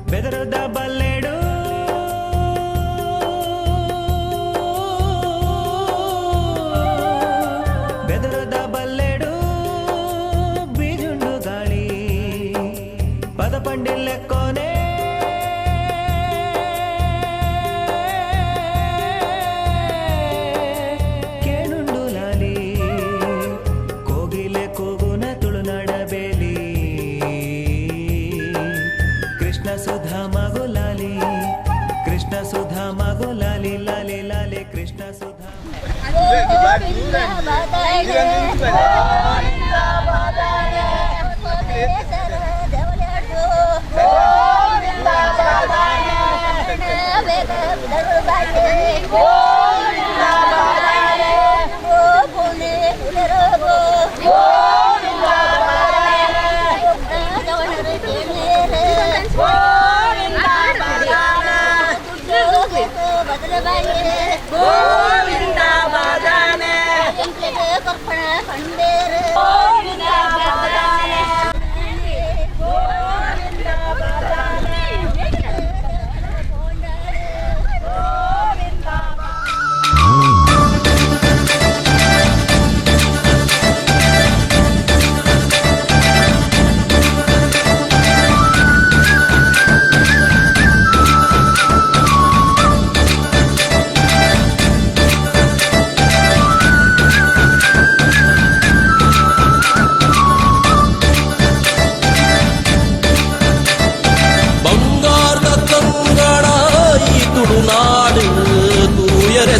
ಬೆದರದ ಬಲ್ಲೆಡು ಬೆದರದ ಬಲ್ಲೆಡು ಬೀಜುಂಡು ಗಾಳಿ ಪದ ಪಂಡಿಲ್ಲೆಕ್ಕೋನೆ ಕೇನುಂಡು ಲಾಲಿ ಕೋಗಿಲೆ ಕೂಗುನ ತುಳುನಾಡ ಬೇಲಿ ಕೃಷ್ಣ ಸುಧಾ ಮಗು ಲಾಲಿ ಕೃಷ್ಣ ಸುಧಾ ಮಗು ಲಾಲಿ ಲಾಲಿ ಲಾಲಿ ಕೃಷ್ಣ ಸುಧಾ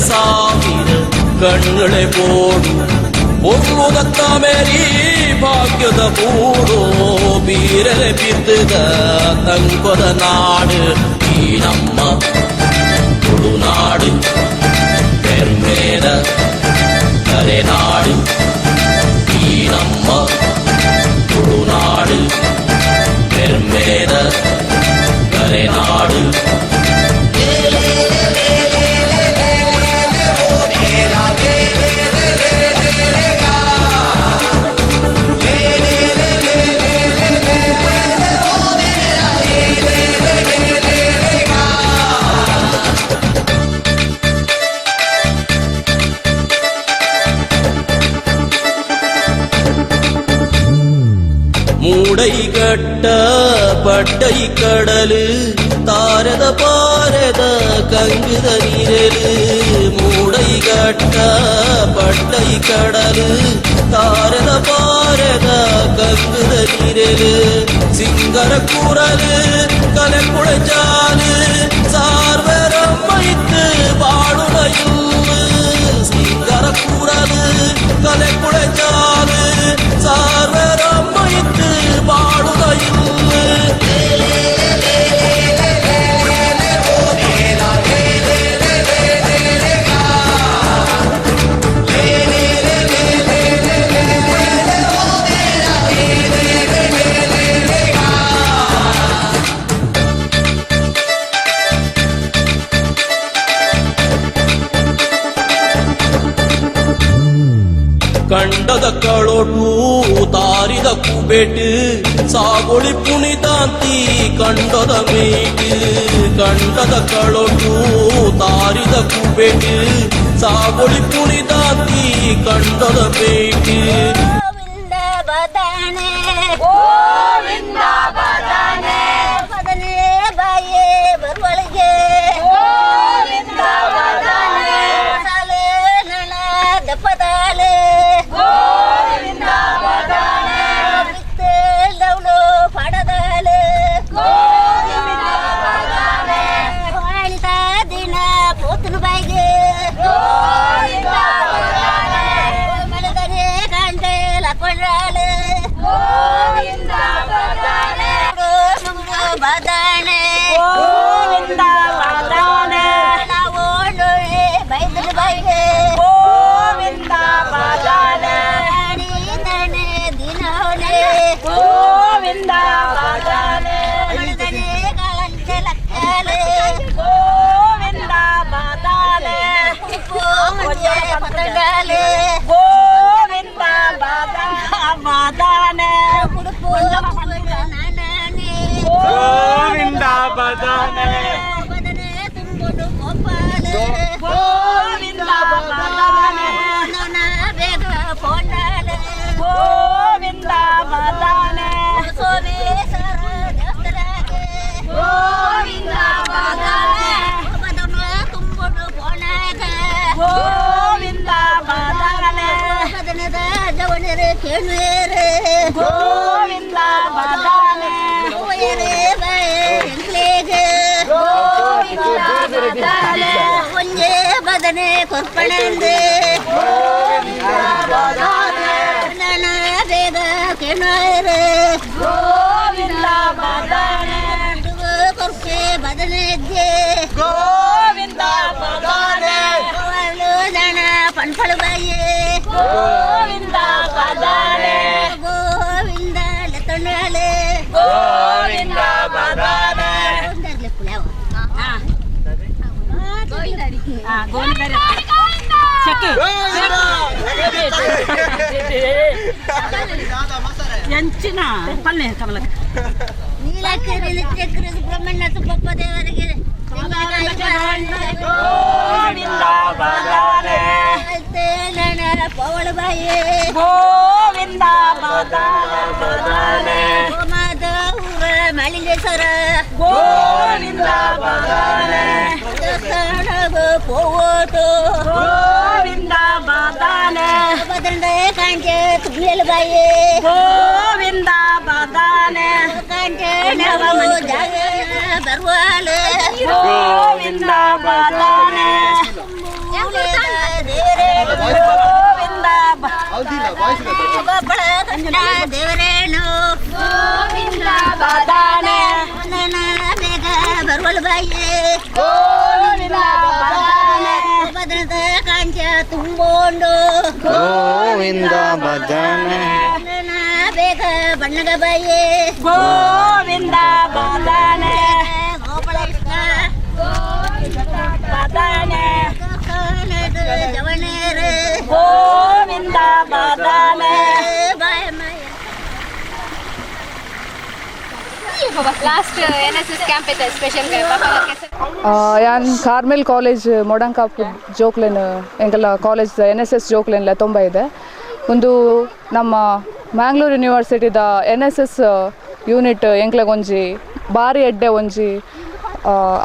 ಸಾವಿರ ಕಣ್ಣುಳೆ ಬೋಡು ಒಲ್ಲುದತ್ತ ಮೇರಿ ಭಾಗ್ಯದ ಬೂಡು ಬೀರಲೆ ಬಿದ್ದದ ತಂಕೊದ ನಾಡು ಈ ನಮ್ಮ ತುಳುನಾಡು ಹೆಮ್ಮೆದ ಕರೆನಾಡು ಈ ನಮ್ಮ ತುಳುನಾಡು ಹೆಮ್ಮೆದ ಕರೆನಾಡು மூடை கட்ட பட்டை கடலு தாரத பாரத கங்குத நீரலு மூடை கட்ட பட்டை கடலு தாரத பாரத கங்குத நீரலு சிங்கர குரலு கலை குழைச்சாலு சார்வரம் வைத்து பாடுடையும் சிங்கர குரலு கலை குழைச்சாலு சார்வரம் வைத்து பாடுடையும் ಕಂಡದ ಕಳೋಟು ತಾರಿದ ಕುಬೆಟ್ಟು ಸಾಗೋಳಿ ಪುಣಿತಾಂತಿ ಕಂಡದ ಮೇಟು ಕಂಡದ ಕಳೋಟು ತಾರಿದ ಕುಬೆಟ್ಟು ಸಾಗೋಳಿ ಪುಣಿತಾಂತಿ ಕಂಡದ ಮೇಟು ಗೋವಿಂದ ಬದಾನೆ ಗೋವಿಂದ ಬದಾನೆ ಬದನೆ ಬಾಯೇ ಬರುವಳಿಗೆ ಗೋವಿಂದ ಬದಾನೆ ಸಾಲೆ ನಣ ದಪ್ಪದಾಲೆ ಗೋವಿಂದ ಬದಾನೆ ಬಿತ್ತೆ ದೌಳು ಪಡದ ಬದನೆ ಬದನೆ ತುಂಬೋದು ಗೋಪಾಲ ಗೋವಿಂದ ಬದನೆ ನನ್ನ ಬೇಗ ಪೋಂಡಾಲ ಗೋವಿಂದ ಬದನೆ ಸೋಮೇಶ್ವರ ದೇವಸ್ಥಾನಕ್ಕೆ ಗೋವಿಂದ ಬದನೆ ಬದನೆ ತುಂಬೋದು ಪೋಣಾಗ ಗೋವಿಂದ ಬದನೆ ಬದನದ ಜವಣರೆ ಕೇಳುವೇರೆ ಗೋವಿಂದ ಬದನೆ ಹೋಯರೆ ಬಾಯೆ ಎಂಕ್ಲೇಗೆ ಗೋವಿಂದ ಬದನೆ ಒಂಜೆ ಬದನೆ ಕೊರ್ಪಣಂದೆ ಗೋವಿಂದ ಬದನೆ ನನ್ನ ಬೇಗ ಕೇಳುವೇರೆ ಗೋವಿಂದ ಬದನೆ ಕೊರ್ಪೆ ಬದನೆಗೆ ಗೋವಿಂದ ಬದನೆ ಅವಳು ದಣ ಪಣ್ಪಳು ಬಾಯೆ ಗೋವಿಂದ ಬದನೆ ಗೋವಿಂದ ಲತೊಂಡಾಳೆ ಗೋವಿಂದ ಬದನೆ ಎಂಚಿನ ಪಲ್ಲೆ ಕಮಲ ನೀಲಕರಿ ನಿತ್ಯಕರಿ ಸುಬ್ರಹ್ಮಣ್ಯ ಸುಬ್ಬಪ್ಪ ದೇವರಿಗೆ ಗೋವಿಂದ ಬದನೆ ನನ್ನ ಪವಳ ಬಾಯೆ ಗೋವಿಂದ ಬದನೆ ಹೋಮದ ಊರ ಮಳಿಂಗೇಶ್ವರ ಗೋವಿಂದ ಬದನೆ ದೇವಸ್ಥಾನಗ ಪೋವೋಟು ಗೋವಿಂದ ಬದನೆ ಬದಂಡೆ ಕಾಂಚೆ ತುಳಿಯಲು ಬಾಯೆ ಗೋವಿಂದ ಬದನೆ ಕಾಂಚೆ ನಾವು ಜಾಗ ಬರುವಾಲೆ ಗೋವಿಂದ ಬದನೆ ಗೋವಿಂದ ಬಬ್ಬಳ ಕನ್ನಡ ದೇವರೇನು ಗೋವಿಂದ ಬದನೆ ನನ್ನ ಬೇಗ ಬರುವಳು ಬಾಯೆ ಗೋವಿಂದ ಬದನೆ ಬದನದ ಕಾಂಚ ತುಂಬೋಂಡು ಗೋವಿಂದ ಭಜನೆ ನನ್ನ ಬೇಗ ಬಣ್ಣಗ ಬಾಯೆ ಗೋವಿಂದ ಬದನೆ ಗೋಪಾಲಕೃಷ್ಣ ಬದನೆ ಜವನೇರೆ ಗೋವಿಂದ ಬದನೆ ಬಾಯಮ್ಮ लास्ट एनएसएस कैंप पे स्पेशल यान कार्मेल कॉलेज मोडंकाप जोक्लेन ಎಂಕಲ ಕಾಲೇಜ್ NSS ಜೋಕ್ಲೆನ್ಲ ತುಂಬ ಇದೆ ಒಂದು ನಮ್ಮ ಮ್ಯಾಂಗ್ಳೂರು ಯೂನಿವರ್ಸಿಟಿದ NSS ಯೂನಿಟ್ ಎಂಕ್ಲೆಗೊಂಜಿ ಬಾರಿ ಎಡ್ಡೆ ಒಂಜಿ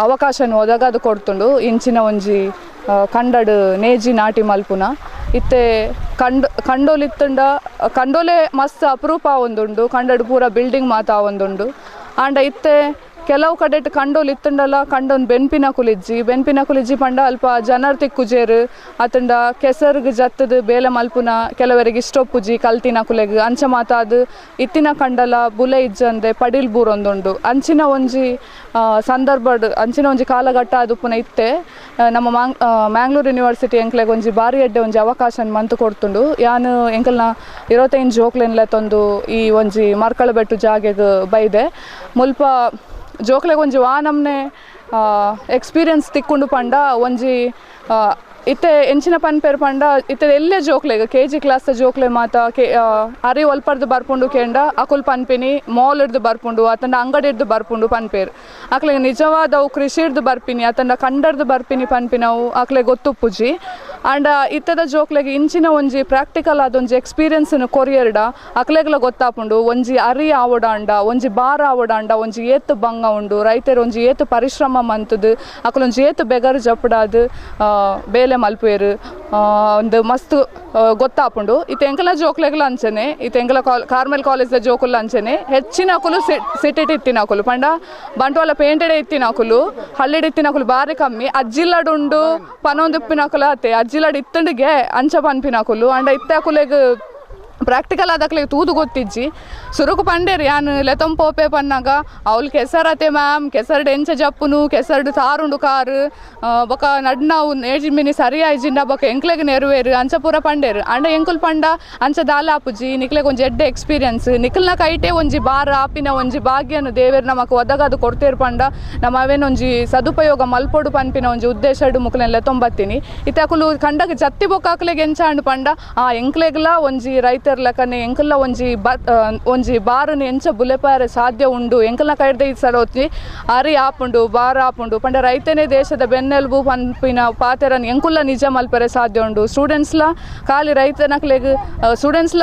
ಅವಕಾಶನ ಒದಗದು ಕೊಡ್ತುಂಡು ಇಂಚಿನ ಒಂಜಿ ಕಂಡಡ್ ನೇಜಿ ನಾಟಿ ಮಲ್ಪುನ ಇತ್ತೆ ಕಂಡೋಲಿತ್ತುಂಡ ಕಂಡೋಲೆ ಮಸ್ತ್ ಅಪರೂಪ ಒಂದುಂಡು ಕಂಡಡ್ ಪೂರ ಬಿಲ್ಡಿಂಗ್ ಮಾತಾ ಒಂದುಂಡು ಆಂಡ ಇತ್ತೆ ಕೆಲವು ಕಡೆ ಕಂಡೋಲ್ ಇತ್ತುಂಡಲ್ಲ ಕಂಡೊಂದು ಬೆನ್ಪಿನ ಕುಲಿಜ್ಜಿ ಪಂಡ ಅಲ್ಪ ಜನರ್ ತಿಕ್ಕುಜೇರು ಅತ್ತಂಡ ಕೆಸರ್ಗ್ ಜತ್ತದು ಬೇಲೆ ಮಲ್ಪುನ ಕೆಲವರಿಗೆ ಇಷ್ಟೊಪ್ಪುಜಿ ಕಲ್ತಿನ ಕುಲೆಗ್ ಅಂಚ ಮಾತಾದು ಇತ್ತಿನ ಕಂಡಲ ಬುಲೆ ಇಜ್ಜಂದೆ ಪಡಿಲ್ ಬೂರೊಂದುಂಡು ಅಂಚಿನ ಒಂಜಿ ಸಂದರ್ಭಡ್ ಅಂಚಿನ ಒಂಜಿ ಕಾಲಘಟ್ಟ ಅದು ಪುನಃ ಇತ್ತೆ ನಮ್ಮ ಮ್ಯಾಂಗ್ಳೂರು ಯೂನಿವರ್ಸಿಟಿ ಎಂಕ್ಲೆಗ್ ಒಂಜಿ ಬಾರಿ ಎಡ್ಡೆ ಒಂಜಿ ಅವಕಾಶ ಮಂತು ಕೊಡ್ತುಂಡು ಯಾನು ಎಂಕಲ್ನ 25 ಜೋಕ್ಲೆನ್ಲೆ ತಂದು ಈ ಒಂಜಿ ಮರಕಳಬೆಟ್ಟು ಜಾಗೆಗ್ ಬೈದೆ ಮುಲ್ಪ ಜೋಕ್ಲೆಗ್ ಒಂಜಿ ನಮ್ನೆ ಎಕ್ಸ್ಪೀರಿಯನ್ಸ್ ತಿಕ್ಕೊಂಡು ಪಂಡ ಒಂಜಿ ಇತ್ತೆ ಎಂಚಿನ ಪನ್ಪೇರು ಪಂಡ ಇತ್ತೆ ಎಲ್ಲೇ ಜೋಕ್ಲೆಗ್ KG ಕ್ಲಾಸ್ ಜೋಕ್ಲೆ ಮಾತ ಅರಿ ಒಲ್ಪರ್ದು ಬರ್ಪುಂಡು ಕೇಂಡ ಅಕುಲ್ ಪನ್ಪಿನಿ ಮಾಲ್ ಹಿಡ್ದು ಬರ್ಪುಂಡು ಅತಂಡ ಅಂಗಡಿ ಹಿಡ್ದು ಬರ್ಪುಂಡು ಪನ್ಪೇರು ಅಕ್ಲೆಗ್ ನಿಜವಾದ ಅವು ಕೃಷಿ ಹಿಡ್ದು ಬರ್ಪಿನಿ ಅತಂಡ ಕಂಡರ್ದು ಬರ್ಪಿನಿ ಪನ್ಪಿನವು ಅಕ್ಲೆಗ್ ಗೊತ್ತುಪ್ಪುಜಿ ಆಂಡ ಇತ್ತದ ಜೋಕ್ಲೆಗ್ ಇಂಚಿನ ಒಂಜಿ ಪ್ರಾಕ್ಟಿಕಲ್ ಆದೊಂಜಿ ಎಕ್ಸ್ಪೀರಿಯನ್ಸ್ನು ಕೊರಿಯರ್ಡ ಅಕ್ಲೆಗ್ಲ ಗೊತ್ತಾಪುಂಡು ಒಂಜಿ ಅರಿ ಆವಡಾಂಡ ಒಂಜಿ ಬಾರ ಆವಡಾಂಡ ಒಂಜಿ ಏತು ಬಂಗ ಉಂಡು ರೈತರು ಒಂಜಿ ಏತು ಪರಿಶ್ರಮ ಮಂತುದು ಅಕ್ಲೊಂಜಿ ಏತು ಬೆಗರ್ ಜಪ್ಪಡಾದು ಬೇಲೆ ಮಲ್ಪೇರು ಒಂದು ಮಸ್ತ್ ಗೊತ್ತಾಪುಂಡು ಇತ್ತೆ ಎಂಕಲ ಜೋಕ್ಲೆಗ್ಲ ಅಂಚನೆ ಇತ್ತೆ ಎಂಕಲ ಕಾರ್ಮೆಲ್ ಕಾಲೇಜ್ದ ಜೋಕುಲ್ಲ ಅಂಚನೆ ಹೆಚ್ಚಿನ ಅಕುಲು ಸಿಟಿಟ್ ಇತ್ತಿನ ಅಕುಲು ಪಂಡ ಬಂಟ್ವಾಳ ಪೇಂಟೆಡೆ ಇತ್ತಿನ ಅಕುಲು ಹಳ್ಳಿಡ್ ಇತ್ತಿನ ಅಕುಲು ಬಾರಿ ಕಮ್ಮಿ ಅಜ್ಜಿಲಡುಂಡು ಪನೊಂದುಪ್ಪಿನ ಅಕುಲು ಆತೆ ಅಜ್ಜಿಲಡ್ ಇತ್ತಂಡಿಗೆ ಅಂಚ ಪನ್ಪಿನ ಅಕುಲು ಅಂಡ ಇತ್ತೆ ಅಕುಲೆಗ್ ಪ್ರಾಕ್ಟಿಕಲ್ ಆದಕ್ಲೆ ತೂದು ಗೊತ್ತಿಜ್ಜಿ ಸುರುಕು ಪಂಡೇರು ಯಾನು ಲೆತಂ ಪೋಪೆ ಪನ್ನಾಗ ಅವ್ಲು ಕೆಸರತೆ ಮ್ಯಾಮ್ ಕೆಸರ್ಡು ಎಂಚ ಜಪ್ಪುನು ಕೆಸರ್ಡು ತಾರುಂಡು ಕಾರು ಬೊಕ ನಡ್ನಾವು ನೇಜಿಮಿನಿ ಸರಿಯಾಯ್ಜಿಂಡ ಬೊಕ ಎಂಕ್ಲೆಗ್ ನೆರವೇರು ಅಂಚ ಪೂರ ಪಂಡೇರು ಅಂಡ ಎಂಕುಲ್ ಪಂಡ ಅಂಚ ದಾಲ ಆಪುಜಿ ನಿಕ್ಲೆಗ್ ಒಂಜಿ ಎಡ್ಡೆ ಎಕ್ಸ್ಪೀರಿಯನ್ಸ್ ನಿಕ್ಲ್ನ ಕೈಟೆ ಒಂಜಿ ಬಾರ ಆಪಿನ ಒಂಜಿ ಭಾಗ್ಯನು ದೇವೇರು ನಮಕ್ ಒದಗದು ಕೊಡ್ತೇರು ಪಂಡ ನಮ್ಮ ಅವೇನೊಂಜಿ ಸದುಪಯೋಗ ಮಲ್ಪೊಡು ಪನ್ಪಿನ ಒಂಜಿ ಉದ್ದೇಶಡು ಮುಕ್ಲೆನ್ ಲೆತೊಂಬತ್ತೀನಿ ಇತ್ತೆ ಅಕುಲು ಕಂಡಗ್ ಜತ್ತಿ ಬೊಕ್ಕಾಕ್ಲೆಗ್ ಎಂಚ ಅಂಡು ಪಂಡ ಎಂಕ್ಲೆಗ್ಲ ಒಂಜಿ ರೈತರ ಲೆಕ್ಕನೆ ಎಂಕಲ್ನ ಒಂಜಿ ಬಾರನ್ನು ಎಂಚ ಬುಲೆಪಾರೆ ಸಾಧ್ಯ ಉಂಡು ಎಂಕಲ್ನ ಕೈಡ್ದೆ ಈ ಸಲ ಹೊತ್ತಿ ಅರಿ ಆಪುಂಡು ಬಾರ ಆಪುಂಡು ಪಂಡ ರೈತನೇ ದೇಶದ ಬೆನ್ನೆಲುಬು ಪನ್ಪಿನ ಪಾತೆರನ್ನು ಎಂಕುಲ್ಲ ನಿಜ ಮಲ್ಪರೆ ಸಾಧ್ಯ ಉಂಡು ಸ್ಟೂಡೆಂಟ್ಸ್ಲ ಖಾಲಿ ರೈತನಕ್ಲೆಗ್ ಸ್ಟೂಡೆಂಟ್ಸ್ಲ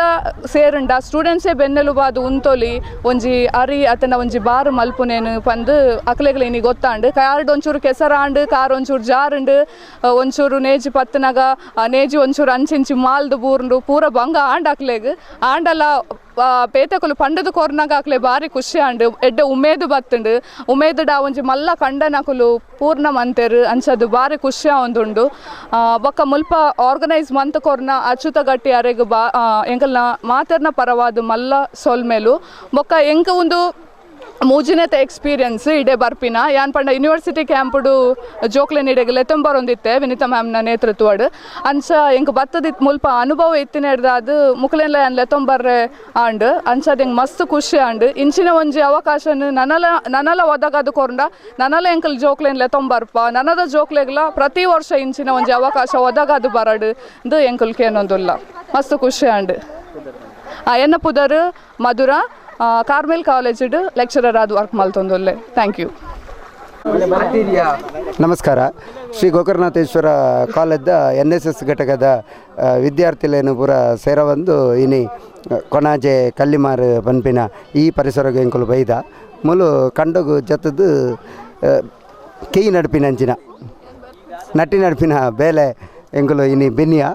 ಸೇರುಂಡ ಸ್ಟೂಡೆಂಟ್ಸೇ ಬೆನ್ನೆಲುಬಾದು ಉಂತೊಲಿ ಒಂಜಿ ಅರಿ ಅತನ ಒಂಜಿ ಬಾರು ಮಲ್ಪುನೇನು ಪಂದು ಅಕ್ಲೆಗ್ಲ ಇನಿ ಗೊತ್ತಾಂಡು ಕಾರ್ಡ್ ಒಂಚೂರು ಕೆಸರಾಂಡು ಕಾರ್ ಒಂಚೂರು ಜಾರುಂಡು ಒಂಚೂರು ನೇಜಿ ಪತ್ತನಾಗ ನೇಜಿ ಒಂಚೂರು ಅಂಚಿಂಚಿ ಮಾಲ್ದು ಬೂರ್ಂಡು ಪೂರ ಬಂಗ ಆಂಡ್ ಅಕ್ಲೆಗ್ ಆಂಡಲ ಪೇತಕುಲು ಪಂಡದು ಕೊರ್ನಾಗ ಅಕ್ಲೆ ಬಾರಿ ಖುಷಿ ಆಂಡು ಎಡ್ಡೆ ಉಮೇದು ಬತ್ತುಂಡು ಉಮೇದುಡ ಒಂಜಿ ಮಲ್ಲ ಕಂಡನಕುಲು ಪೂರ್ಣ ಮಂತೆರು ಅಂಚದು ಬಾರಿ ಖುಷಿ ಆವೊಂದುಂಡು ಬೊಕ್ಕ ಮುಲ್ಪ ಆರ್ಗನೈಸ್ ಮಂತ್ ಕೊರ್ನ ಅಚ್ಯುತ ಗಟ್ಟಿ ಅರೆಗ್ ಎಂಕಲ್ನ ಮಾತೆರ್ನ ಪರವಾದು ಮಲ್ಲ ಸೊಲ್ಮೇಲು ಬೊಕ್ಕ ಎಂಕ ಒಂದು ಮೂಜಿನೇತ ಎಕ್ಸ್ಪೀರಿಯನ್ಸ್ ಇಡೆ ಬರ್ಪಿನ ಯಾನ್ ಪಂಡ ಯೂನಿವರ್ಸಿಟಿ ಕ್ಯಾಂಪುಡು ಜೋಕ್ಲೆನ್ ಇಡೆಗೆ ಲೆತಂಬರ್ ಒಂದಿತ್ತೆ ವಿನಿತಾ ಮ್ಯಾಮ್ನ ನೇತೃತ್ವಡ್ ಅಂಚ ಎಂಕ್ ಬತ್ತದಿತ್ತು ಮುಲ್ಪ ಅನುಭವ ಇತ್ತಿನ ಹಿಡ್ದು ಅದು ಮುಕ್ಲೆನ್ಲ ಯಾನ್ ಲೆತಂಬರ್ರೆ ಆಂಡ್ ಅಂಚದು ಎಂಕ್ ಮಸ್ತ್ ಖುಷಿ ಆಂಡ್ ಇಂಚಿನ ಒಂಜಿ ಅವಕಾಶನ ನನಲ ಒದಗದು ಕೊರ್ಂಡ ನನಲ ಎಂಕಲ್ ಜೋಕ್ಲೆನ್ ಲೆತಂಬರ್ಪ ನನದ ಜೋಕ್ಲೆಗ್ಲ ಪ್ರತಿ ವರ್ಷ ಇಂಚಿನ ಒಂಜಿ ಅವಕಾಶ ಒದಗದು ಬರಡು ಇದು ಎಂಕಲ್ ಕೇನೊಂದುಲ್ಲ ಮಸ್ತ್ ಖುಷಿ ಆಂಡ್ ಎನ್ನ ಪುದರ್ ಮಧುರ ಕಾರ್ಮೆಲ್ ಕಾಲೇಜ್ ಲೆಕ್ಚರರ್ ಆದ ವರ್ಕ್ ಮಲ್ತೊಂದುಲ್ಲೆ ಥ್ಯಾಂಕ್ ಯು. ನಮಸ್ಕಾರ. ಶ್ರೀ ಗೋಕರ್ಣನಾಥೇಶ್ವರ ಕಾಲೇಜ್ದ NSS ಘಟಕದ ವಿದ್ಯಾರ್ಥಿಲೇನು ಪೂರ ಸೇರವಂದು ಇನಿ ಕೊನಾಜೆ ಕಲ್ಲಿಮಾರು ಪನ್ಪಿನ ಈ ಪರಿಸರಗೆ ಎಂಕುಲು ಬೈದ ಮುಲು ಕಂಡಗು ಜತ್ತದು ಕೈ ನಡುಪಿನಂಚಿನ ನಟಿ ನಡುಪಿನ ಬೇಲೆ ಎಂಕುಲು ಇನಿ ಬೆನ್ನಿಯ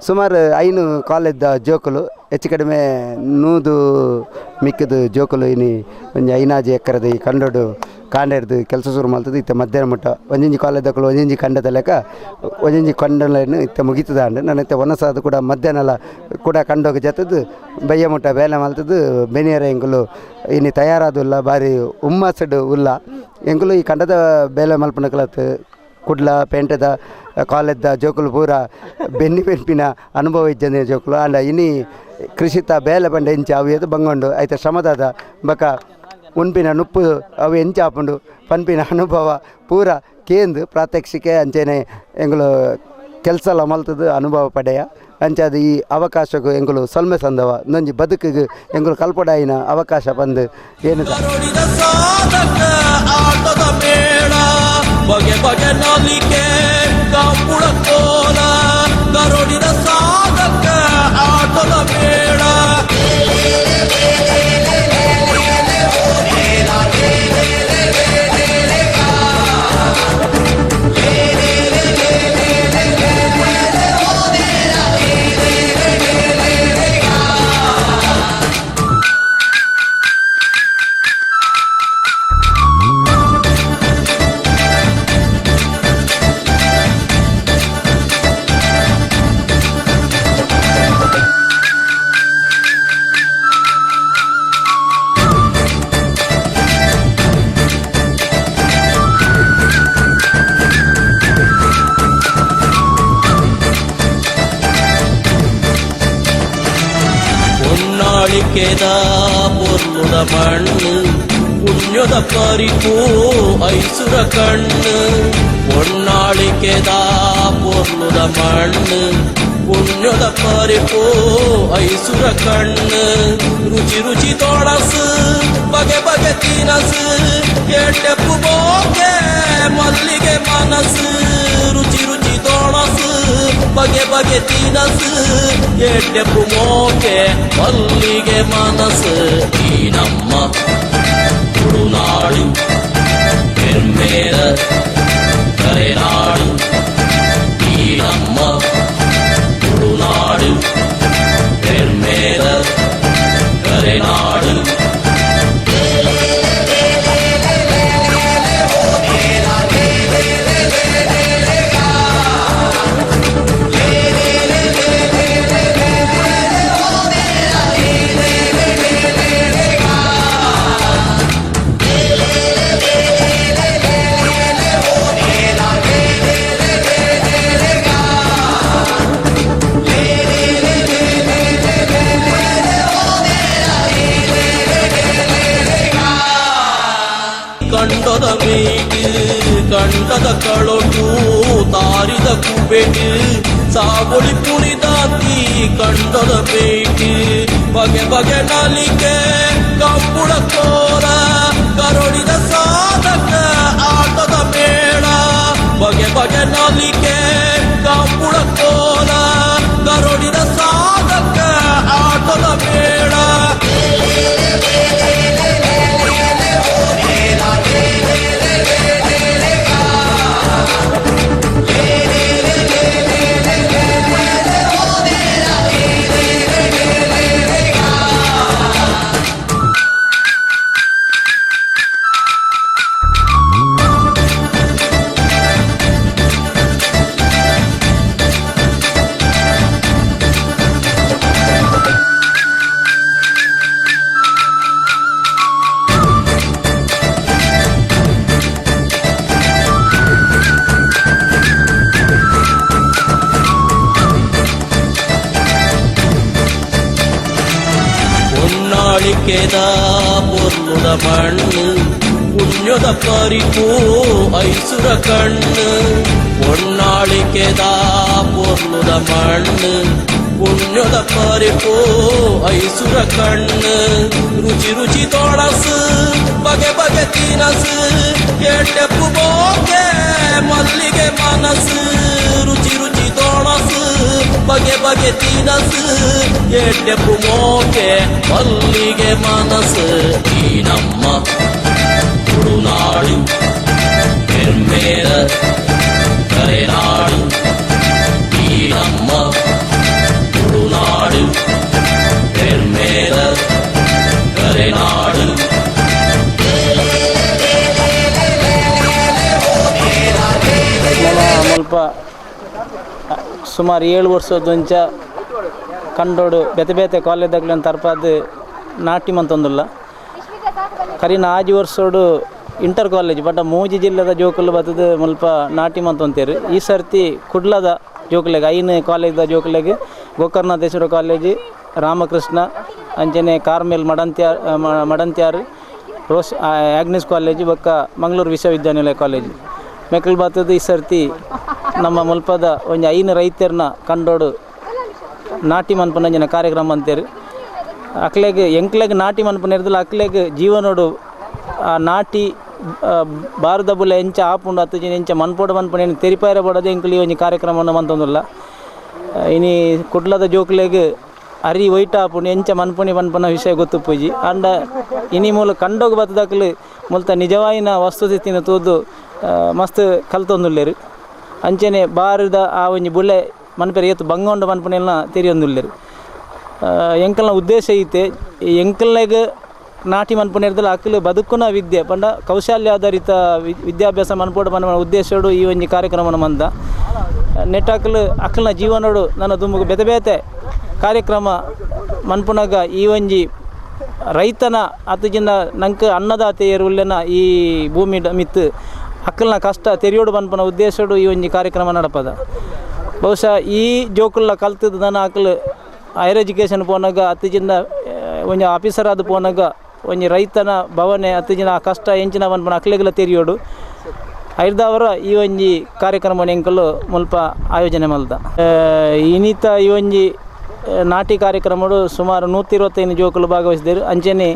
ಸುಮಾರು 5 ಕಾಲೇಜ್ದ ಜೋಕುಲು ಹೆಚ್ಚು ಕಡಿಮೆ 100 ಮಿಕ್ಕದು ಜೋಕುಲು ಇನಿ ಒಂಜಿ 5 ಎಕರದ ಈ ಕಂಡೋಡು ಕಾಂಡೆಡ್ದು ಕೆಲಸ ಶುರು ಮಾಡ್ತದೆ ಇತ್ತೆ ಮಧ್ಯಾಹ್ನ ಮುಟ್ಟ ಒಂಜಿ ಕಾಲೇಜಕ್ಕಳು ಒಂಜಿ ಕಂಡದ ಲೆಕ್ಕ ಒಂಜಿ ಕಂಡಲೇನು ಇತ್ತೆ ಮುಗಿತದಾಂಡು ನನ್ನ ಇತ್ತೆ ಒನಸಾದ ಕೂಡ ಮಧ್ಯಾಹ್ನ ಕೂಡ ಕಂಡೋಗಿ ಜತ್ತದು ಬಯ್ಯ ಮುಟ್ಟ ಬೇಲೆ ಮಲ್ತದ್ದು ಬೆನಿಯರ ಎಂಕುಲು ಇನಿ ತಯಾರಾದುಲ್ಲ ಬಾರಿ ಹುಮ್ಮಸ್ಸಡು ಉಲ್ಲ ಎಂಕುಲು ಈ ಕಂಡದ ಬೇಲೆ ಮಲ್ಪನಕಲತ್ತು ಕುಡ್ಲ ಪೇಂಟದ ಕಾಲೇಜ್ದ ಜೋಕುಲು ಪೂರ ಬೆನ್ನಿ ಬೆನ್ಪಿನ ಅನುಭವ ಇಜ್ಜಂದಿನ ಜೋಕುಲು ಅಂಡ ಇನಿ ಕೃಷಿತ ಬೇಲೆ ಬಂಡ ಎಂಚ ಅವು ಎದು ಬಂಗೊಂಡು ಐತೆ ಶ್ರಮದಾದ ಬಕ ಉನ್ಪಿನ ನುಪ್ಪು ಅವು ಎಂಚ ಹಾಪುಂಡು ಪನ್ಪಿನ ಅನುಭವ ಪೂರ ಕೇಂದು ಪ್ರಾತ್ಯಕ್ಷಿಕೆ ಅಂಚೆನೆ ಎಂಗಳು ಕೆಲಸ ಮಲ್ತದ್ದು ಅನುಭವ ಪಡೆಯ ಅಂಚಾದ ಈ ಅವಕಾಶಕ್ಕೂ ಎಂಗಳು ಸೊಲ್ಮೆ ಸಂದವ ನೊಂಜಿ ಬದುಕಿಗೆ ಎಂಗಳು ಕಲ್ಪಡಾಯಿನ ಅವಕಾಶ ಬಂದು ಏನು ಬಗೆ ಬಗೆ ನಾಲಿಕೆ ಕಾಂಬುಳ ಕೋಲ ಗರುಡಿದ ಸಾಧಕ ಆಟದ ಬೇಡ ಹೊನ್ನಾಳಿಕೆದ ಪೊರ್ಲುದ ಮಣ್ಣು ಪುಣ್ಯದ ಪರಿಪೂ ಐಸುರ ಕಣ್ಣು ಹೊನ್ನಾಳಿಕೆದ ಪೊರ್ಲುದ ಮಣ್ಣು ಪುಣ್ಯದ ಪರಿಪೂ ಐಸುರ ಕಣ್ಣು ರುಚಿ ರುಚಿ ತೊಳಸು ಬಗೆ ಬಗೆ ತಿನಸು ಎಟ್ಟೆಪ್ಪು ಬೋಗೆ ಮಲ್ಲಿಗೆ ಮನಸ್ಸು ರುಚಿ ರುಚಿ ತೊಳಸು ಬಗೆ ಬಗೆ ತಿನಸು ಎಟ್ಟೆಪ್ಪು ಮೋಕೆ ಮಲ್ಲಿಗೆ ಮನಸ್ಸು ಈ ನಮ್ಮ ತುಳುನಾಡು ಹೆಮ್ಮೆಯ ಕರೆನಾಡು ಈ ನಮ್ಮ ತುಳುನಾಡು ಹೆಮ್ಮೆಯ ಕರೆನಾಡು ಕಂಡದ ಮೇಟು ಕಂಡದ ಕಳಟು ತಾರಿದ ಕುಬೆಟು ಸಾಗುಳಿ ಕುಣಿದಾತಿ ಕಂಡದ ಬೇಟಿ ಬಗೆ ಬಗೆ ನಾಲಿಗೆ ಕಂಬುಳ ಕೋರ ಕರುಣಿದ ಸಾಧಕ ಆಟದ ಮೇಳ ಬಗೆ ಬಗೆ ನಾಲಿಗೆ ಕಂಬುಳ ಕೋರ ಕರುಣಿದ ಸಾಧಕ ಆಟದ ಮೇಳ ಹೊನ್ನಾಳಿಕೆದ ಪೊರ್ಲುದ ಮಣ್ಣು ಪುಣ್ಯದ ಪರಿಪು ಐಸುರ ಕಣ್ಣು ಹೊನ್ನಾಳಿಕೆದ ಪೊರ್ಲುದ ಮಣ್ಣು ಪುಣ್ಯದ ಪರಿಪು ಐಸುರ ಕಣ್ಣು ರುಚಿ ರುಚಿ ತೊಳಸು ಬಗೆ ಬಗೆ ತಿನಸು ಎಟ್ಟೆಪ್ಪು ಬೋಗೆ ಮಲ್ಲಿಗೆ ಮನಸ್ಸು ರುಚಿ ರುಚಿ ತೊಳಸು ಬಗೆ ಬಗೆ ತಿನಸು ಎಟ್ಟೆಪ್ಪು ಮೋಗೆ ಮಲ್ಲಿಗೆ ಮನಸ್ಸು ಈ ನಮ್ಮ ತುಳುನಾಡು ಹೆಮ್ಮೆಯ ಕರೆನಾಡು ಈ ನಮ್ಮ ತುಳುನಾಡು ಹೆಮ್ಮೆಯ ಕರೆನಾಡು ಸ್ವಲ್ಪ ಸುಮಾರು 7 ವರ್ಷದಂಚ ಕಂಡೋಡು ಬೇತೆ ಬೇತೆ ಕಾಲೇಜ್ದಾಗ್ಲ ತರ್ಪದು ನಾಟಿ ಮಂತೊಂದುಲ್ಲ ಕರಿನ ಆಜಿ ವರ್ಷೋಡು ಇಂಟರ್ ಕಾಲೇಜ್ ಬಟ್ ಮೂಜಿ ಜಿಲ್ಲೆದ ಜೋಕುಲು ಬತ್ತದು ಮುಲ್ಪ ನಾಟಿ ಮಂತೊಂತೇರು ಈ ಸರ್ತಿ ಕುಡ್ಲದ ಜೋಕುಲೆಗೆ ಐನ ಕಾಲೇಜ್ದ ಜೋಕುಲೆಗೆ ಗೋಕರ್ಣೇಶ್ವರ ಕಾಲೇಜು ರಾಮಕೃಷ್ಣ ಅಂಚನೆ Carmel Madantyar rose Agnes college ಬೊಕ್ಕ ಮಂಗಳೂರು ವಿಶ್ವವಿದ್ಯಾನಿಲಯ ಕಾಲೇಜು ಮೆಕ್ಕಲು ಬತ್ತದು ಈ ಸರ್ತಿ ನಮ್ಮ ಮುಲ್ಪದ ಒಂದು ಐನ ರೈತರನ್ನ ಕಂಡೋಡು ನಾಟಿ ಮನ್ಪನ ಕಾರ್ಯಕ್ರಮ ಅಂತೇರು ಅಕ್ಲೆಗೆ ಎಂಕ್ಲೆಗೆ ನಾಟಿ ಮನ್ಪನ ಇರ್ದಲ್ಲ ಅಕ್ಲೆಗೆ ಜೀವನೋಡು ಆ ನಾಟಿ ಬಾರದ ಬುಲೆ ಎಂಚ ಆಪುಂಡು ಹತ್ತು ಜನ ಎಂಚ ಮನ್ಪೋಡು ಮನ್ಪನ ಏನು ತೆರಿಪಾಯಿರ ಬಡೋದು ಎಂಕ್ಲಿ ಒಂದು ಕಾರ್ಯಕ್ರಮವನ್ನು ಮಂತೊಂದಿಲ್ಲ ಇನಿ ಕುಡ್ಲದ ಜೋಕ್ಲೆಗೆ ಅರಿ ವೈಟ್ ಆಪುಂಡು ಎಂಚ ಮನ್ಪನ ವಿಷಯ ಗೊತ್ತು ಪೂಜಿ ಅಂಡ ಇನಿ ಮೂಲ ಕಂಡೋಗಿ ಬತ್ತದಾಕಲು ಮುಲ್ತ ನಿಜವಾಯಿನ ವಸ್ತುಸ್ಥಿತಿನ ತೋದು ಮಸ್ತ್ ಕಲ್ತೊಂದುಲ್ಲೇರು ಅಂಚನೆ ಬಾರದ ಆ ಒಂಜಿ ಬುಲೆ ಮನ್ಪೆರೆ ಏತು ಬಂಗೊಂಡ ಮನ್ಪನೆಲ್ಲ ತೆರಿಯೊಂದುಲ್ಲೇರು ಎಂಕಲ್ನ ಉದ್ದೇಶ ಐತೆ ಎಂಕಲ್ನಾಗ ನಾಟಿ ಮನ್ಪನೆ ಇರ್ದಲ್ಲ ಅಕ್ಕಲು ಬದುಕುನ ವಿದ್ಯೆ ಪಂಡ ಕೌಶಲ್ಯ ಆಧಾರಿತ ವಿದ್ಯಾಭ್ಯಾಸ ಮನ್ಪೋಡು ಮನ ಉದ್ದೇಶೋಡು ಈ ಒಂಜಿ ಕಾರ್ಯಕ್ರಮನ ಮಂದ ನೆಟ್ಟಾಕಲು ಅಕ್ಕಲ್ನ ಜೀವನೋಡು ನನ್ನ ದುಂಬು ಬೇತೆ ಬೇತೆ ಕಾರ್ಯಕ್ರಮ ಮನ್ಪುನಾಗ ಈ ಒಂಜಿ ರೈತನ ಅತ್ತಜಿಂದ ನಂಗೆ ಅನ್ನದಾತೆಯರು ಉಲ್ಲೆನ ಈ ಭೂಮಿ ಮಿತ್ತು ಅಕ್ಕಲ್ನ ಕಷ್ಟ ತೆರಿಯೋಡು ಮನ್ಪನ ಉದ್ದೇಶೋಡು ಈ ಒಂಜಿ ಕಾರ್ಯಕ್ರಮ ನಡಪದ ಬಹುಶಃ ಈ ಜೋಕುಲ್ಲ ಕಲ್ತದ್ದು ನನ್ನ ಅಕ್ಕಲು ಹೈಯರ್ ಎಜುಕೇಷನ್ ಪೋನಾಗ ಅತ್ತಜಿಂದ ಒಂಜಿ ಆಫೀಸರ್ ಆದ ಪೋನಾಗ ಒಂಜಿ ರೈತನ ಭವನೆ ಅತ್ತಜಿನ ಆ ಕಷ್ಟ ಎಂಚಿನ ಮನ್ಪನ ಅಕ್ಲೆಗೆಲ್ಲ ತೆರಿಯೋಡು ಐದವರ ಈ ಒಂಜಿ ಕಾರ್ಯಕ್ರಮ ಎಂಕಲು ಮುಲ್ಪ ಆಯೋಜನೆ ಮಲ್ದ ಇನ್ನಿತ ಈ ಒಂಜಿ ನಾಟಿ ಕಾರ್ಯಕ್ರಮಗಳು ಸುಮಾರು 125 ಜೋಕುಲು ಭಾಗವಹಿಸಿದರು ಅಂಚನೆ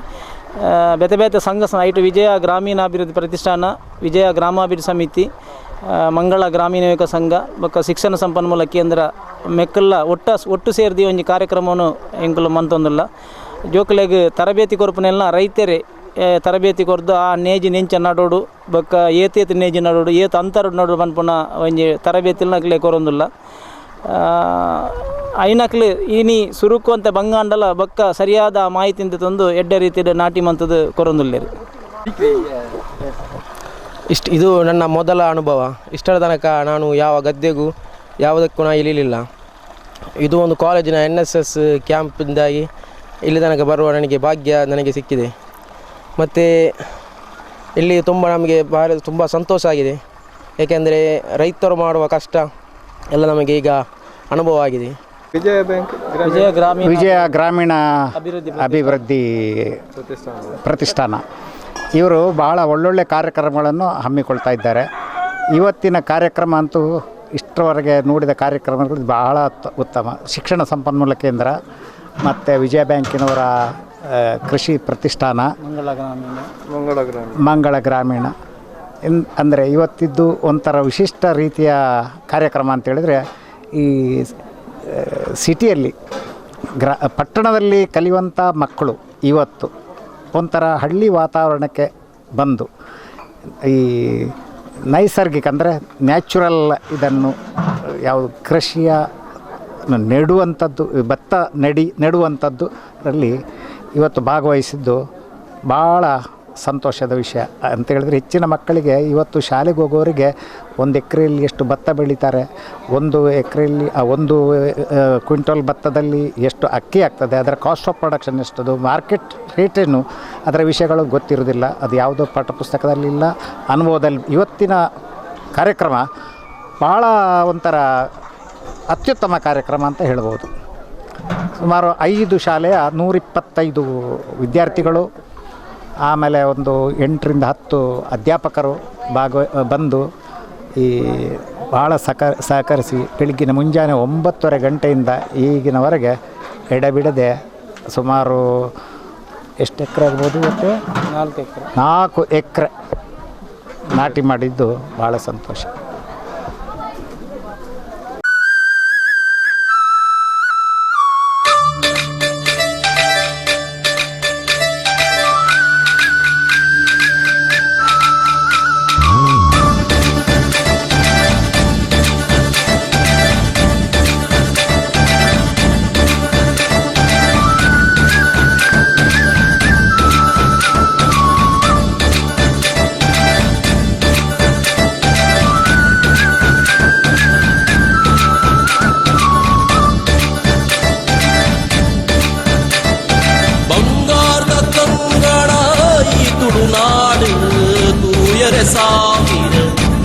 ಬೇತೆ ಬೇತೆ ಸಂಘ ಐಟು ವಿಜಯ ಗ್ರಾಮೀಣಾಭಿವೃದ್ಧಿ ಪ್ರತಿಷ್ಠಾನ ವಿಜಯ ಗ್ರಾಮಾಭಿವೃದ್ಧಿ ಸಮಿತಿ ಮಂಗಳ ಗ್ರಾಮೀಣ ವಿಕಾಸ ಸಂಘ ಬೊಕ್ಕ ಶಿಕ್ಷಣ ಸಂಪನ್ಮೂಲ ಕೇಂದ್ರ ಮೆಕ್ಕಲ್ಲ ಒಟ್ಟು ಸೇರಿದ ಒಂಜಿ ಕಾರ್ಯಕ್ರಮವನ್ನು ಎಂಕಲು ಮಂತೊಂದುಲ್ಲ ಜೋಕುಲೆಗ್ ತರಬೇತಿ ಕೊರಪನೆಲ್ಲ ರೈತರೇ ತರಬೇತಿ ಕೊರ್ದು ಆ ನೇಜಿ ನೆಂಚ ನಡೋಡು ಬೊಕ್ಕ ಏತೇತು ನೇಜಿ ನಡೋಡು ಏತು ಅಂತರಡು ನಡೋಡು ಮನ್ಪುನ ಒಂಜಿ ತರಬೇತಿಲ್ ನಕ್ಲೆ ಕೊರೊಂದುಲ್ಲ ಐನಕ್ಲು ಇನಿ ಸುರುಕು ಅಂತ ಬಂಗಾಂಡಲ ಬೊಕ್ಕ ಸರಿಯಾದ ಮಾಹಿತಿಯಿಂದ ತಂದು ಎಡ್ಡೆ ರೀತಿಯ ನಾಟಿ ಮಂತದ್ದು ಕೊರೊಂದುಲ್ಲೇರು ಇದು ನನ್ನ ಮೊದಲ ಅನುಭವ. ಇಷ್ಟರ ತನಕ ನಾನು ಯಾವ ಗದ್ದೆಗೂ ಯಾವುದಕ್ಕೂ ನಾನು ಇಳಿಲಿಲ್ಲ. ಇದು ಒಂದು ಕಾಲೇಜಿನ NSS ಕ್ಯಾಂಪಿಂದಾಗಿ ಇಲ್ಲಿ ತನಕ ಬರುವ ನನಗೆ ಭಾಗ್ಯ ನನಗೆ ಸಿಕ್ಕಿದೆ. ಮತ್ತು ಇಲ್ಲಿ ನಮಗೆ ತುಂಬ ಸಂತೋಷ ಆಗಿದೆ. ಏಕೆಂದರೆ ರೈತರು ಮಾಡುವ ಕಷ್ಟ ಎಲ್ಲ ನಮಗೆ ಈಗ ಅನುಭವ ಆಗಿದೆ. ವಿಜಯ ಗ್ರಾಮೀಣ ಅಭಿವೃದ್ಧಿ ಪ್ರತಿಷ್ಠಾನ ಇವರು ಬಹಳ ಒಳ್ಳೊಳ್ಳೆ ಕಾರ್ಯಕ್ರಮಗಳನ್ನು ಹಮ್ಮಿಕೊಳ್ತಾ ಇದ್ದಾರೆ. ಇವತ್ತಿನ ಕಾರ್ಯಕ್ರಮ ಅಂತೂ ಇಷ್ಟರವರೆಗೆ ನೋಡಿದ ಕಾರ್ಯಕ್ರಮಗಳು ಬಹಳ ಉತ್ತಮ. ಶಿಕ್ಷಣ ಸಂಪನ್ಮೂಲ ಕೇಂದ್ರ ಮತ್ತು ವಿಜಯ ಬ್ಯಾಂಕಿನವರ ಕೃಷಿ ಪ್ರತಿಷ್ಠಾನ, ಮಂಗಳ ಗ್ರಾಮೀಣ ಅಂದರೆ ಇವತ್ತಿದ್ದು ಒಂಥರ ವಿಶಿಷ್ಟ ರೀತಿಯ ಕಾರ್ಯಕ್ರಮ ಅಂತೇಳಿದರೆ, ಈ ಸಿಟಿಯಲ್ಲಿ ಪಟ್ಟಣದಲ್ಲಿ ಕಲಿಯುವಂಥ ಮಕ್ಕಳು ಇವತ್ತು ಒಂಥರ ಹಳ್ಳಿ ವಾತಾವರಣಕ್ಕೆ ಬಂದು ಈ ನೈಸರ್ಗಿಕ ಅಂದರೆ ನ್ಯಾಚುರಲ್ ಇದನ್ನು ಯಾವುದು ಕೃಷಿಯ ನೆಡುವಂಥದ್ದು, ಭತ್ತ ನೆಡುವಂಥದ್ದು ರಲ್ಲಿ ಇವತ್ತು ಭಾಗವಹಿಸಿದ್ದು ಭಾಳ ಸಂತೋಷದ ವಿಷಯ ಅಂತೇಳಿದ್ರೆ, ಹೆಚ್ಚಿನ ಮಕ್ಕಳಿಗೆ ಇವತ್ತು ಶಾಲೆಗೆ ಹೋಗೋರಿಗೆ 1 ಎಕರೆಯಲ್ಲಿ ಎಷ್ಟು ಭತ್ತ ಬೆಳೀತಾರೆ, 1 ಎಕರೆಯಲ್ಲಿ 1 ಕ್ವಿಂಟಲ್ ಭತ್ತದಲ್ಲಿ ಎಷ್ಟು ಅಕ್ಕಿ ಆಗ್ತದೆ, ಅದರ ಕಾಸ್ಟ್ ಆಫ್ ಪ್ರೊಡಕ್ಷನ್ ಎಷ್ಟದು, ಮಾರ್ಕೆಟ್ ರೇಟೇನು, ಅದರ ವಿಷಯಗಳು ಗೊತ್ತಿರೋದಿಲ್ಲ. ಅದು ಯಾವುದೋ ಪಾಠಪುಸ್ತಕದಲ್ಲಿಲ್ಲ, ಅನುಭವದಲ್ಲಿ. ಇವತ್ತಿನ ಕಾರ್ಯಕ್ರಮ ಭಾಳ ಒಂಥರ ಅತ್ಯುತ್ತಮ ಕಾರ್ಯಕ್ರಮ ಅಂತ ಹೇಳ್ಬೋದು. ಸುಮಾರು 5 ಶಾಲೆಯ 125 ವಿದ್ಯಾರ್ಥಿಗಳು, ಆಮೇಲೆ ಒಂದು 8ರಿಂದ 10 ಅಧ್ಯಾಪಕರು ಬಂದು ಈ ಭಾಳ ಸಹಕರಿಸಿ ಬೆಳಗ್ಗಿನ ಮುಂಜಾನೆ 9:30 ಗಂಟೆಯಿಂದ ಈಗಿನವರೆಗೆ ಎಡೆಬಿಡದೆ ಸುಮಾರು ಎಷ್ಟು ಎಕರೆ ಆಗ್ಬೋದು ಇವತ್ತು? 4 ಎಕರೆ ನಾಟಿ ಮಾಡಿದ್ದು ಭಾಳ ಸಂತೋಷ.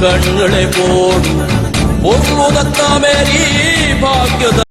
ಕಣ್ಣುಳೆ ಬೋಡು ಒಲ್ಲುದತ್ತ ಮೇರಿ ಭಾಗ್ಯದ